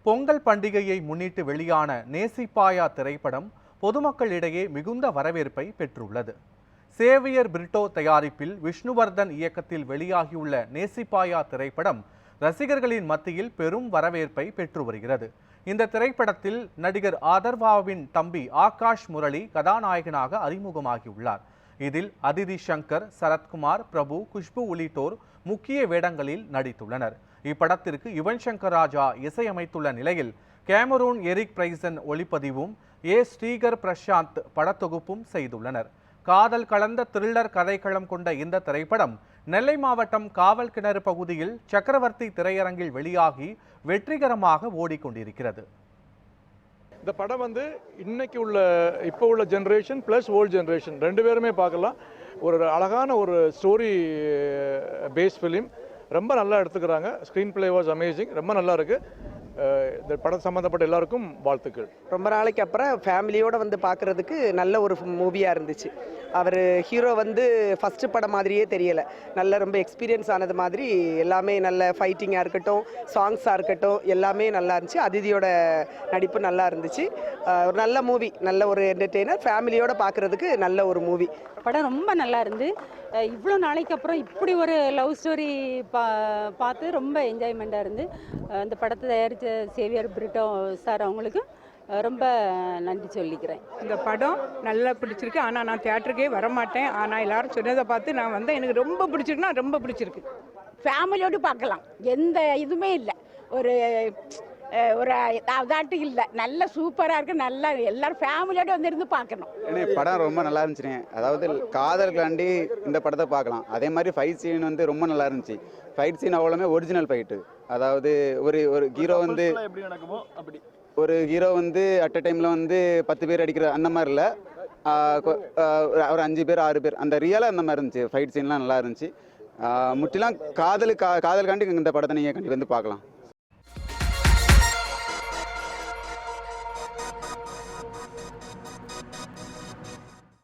பொங்கல் பண்டிகையை முன்னிட்டு வெளியான நேசிப்பாயா திரைப்படம் பொதுமக்களிடையே மிகுந்த வரவேற்பை பெற்றுள்ளது. சேவியர் பிரிட்டோ தயாரிப்பில் விஷ்ணுவர்தன் இயக்கத்தில் வெளியாகியுள்ள நேசிப்பாயா திரைப்படம் ரசிகர்களின் மத்தியில் பெரும் வரவேற்பை பெற்று வருகிறது. இந்த திரைப்படத்தில் நடிகர் ஆதர்வாவின் தம்பி ஆகாஷ் முரளி கதாநாயகனாக அறிமுகமாகியுள்ளார். இதில் அதிதி சங்கர், சரத்குமார், பிரபு, குஷ்பு உள்ளிட்டோர் முக்கிய வேடங்களில் நடித்துள்ளனர். இப்படத்திற்கு யுவன் சங்கர் ராஜா இசையமைத்துள்ள நிலையில் கேமரூன் எரிக் பிரைசன் ஒளிப்பதிவும் ஸ்ரீகர் பிரசாந்த் படத்தொகுப்பும் செய்துள்ளனர். காதல் கலந்த த்ரில்லர் கதைக்களம் கொண்ட இந்த திரைப்படம் நெல்லை மாவட்டம் காவல் கிணறு பகுதியில் சக்கரவர்த்தி திரையரங்கில் வெளியாகி வெற்றிகரமாக ஓடிக்கொண்டிருக்கிறது. இந்த படம் இப்போ உள்ள ஜென்ரேஷன் ப்ளஸ் ஓல்டு ஜென்ரேஷன் ரெண்டு பேருமே பார்க்கலாம். ஒரு அழகான ஒரு ஸ்டோரி பேஸ் ஃபிலிம், ரொம்ப நல்லா எடுத்துக்கிறாங்க. ஸ்க்ரீன் பிளே வாஸ் அமேசிங், ரொம்ப நல்லா இருக்குது. இந்த படம் சம்மந்தப்பட்ட எல்லாருக்கும் வாழ்த்துக்கள். ரொம்ப நாளைக்கு அப்புறம் ஃபேமிலியோடு பார்க்குறதுக்கு நல்ல ஒரு மூவியாக இருந்துச்சு. அவர் ஹீரோ ஃபஸ்ட்டு படம் மாதிரியே தெரியலை, நல்ல ரொம்ப எக்ஸ்பீரியன்ஸ் ஆனது மாதிரி. எல்லாமே நல்ல ஃபைட்டிங்காக இருக்கட்டும், சாங்ஸாக இருக்கட்டும், எல்லாமே நல்லா இருந்துச்சு. அதிதியோட நடிப்பு நல்லா இருந்துச்சு. ஒரு நல்ல மூவி, நல்ல ஒரு என்டர்டெய்னர், ஃபேமிலியோடு பார்க்குறதுக்கு நல்ல ஒரு மூவி. படம் ரொம்ப நல்லா இருந்து, இவ்வளோ நாளைக்கு அப்புறம் இப்படி ஒரு லவ் ஸ்டோரி பார்த்து ரொம்ப என்ஜாய்மெண்ட்டாக இருந்து, அந்த படத்தை தயாரித்த சேவியர் பிரிட்டோ சார் அவங்களுக்கு ரொம்ப நன்றி சொல்லிக்கிறேன். இந்த படம் நல்லா பிடிச்சிருக்கு. ஆனால் நான் தியேட்டருக்கே வரமாட்டேன். ஆனால் எல்லாரும் சொன்னதை பார்த்து நான் எனக்கு ரொம்ப பிடிச்சிருக்குன்னா ரொம்ப பிடிச்சிருக்கு. ஃபேமிலியோடு பார்க்கலாம், எந்த இதுவுமே இல்லை, ஒரு அதாட்டு இல்லை, நல்ல சூப்பராக இருக்குது. நல்லா எல்லாரும் ஃபேமிலியோடு இருந்து பார்க்கணும். படம் ரொம்ப நல்லா இருந்துச்சுங்க. அதாவது காதல்காண்டி இந்த படத்தை பார்க்கலாம். அதே மாதிரி ஃபைட் சீன் ரொம்ப நல்லா இருந்துச்சு. ஃபைட் சீன் அவ்வளோமே ஒரிஜினல் ஃபைட்டு. அதாவது ஒரு ஹீரோ எப்படி நடக்குமோ அப்படி ஒரு ஹீரோ அட் அ டைமில் 10 பேர் அடிக்கிற அந்த மாதிரி இல்லை, ஒரு 5 பேர் 6 பேர் அந்த ரியலாக அந்த மாதிரி இருந்துச்சு. ஃபைட் சீன்லாம் நல்லா இருந்துச்சு. முற்றிலும் காதலுக்காண்டி இந்த படத்தை நீங்கள் கண்டிப்பாக பார்க்கலாம்.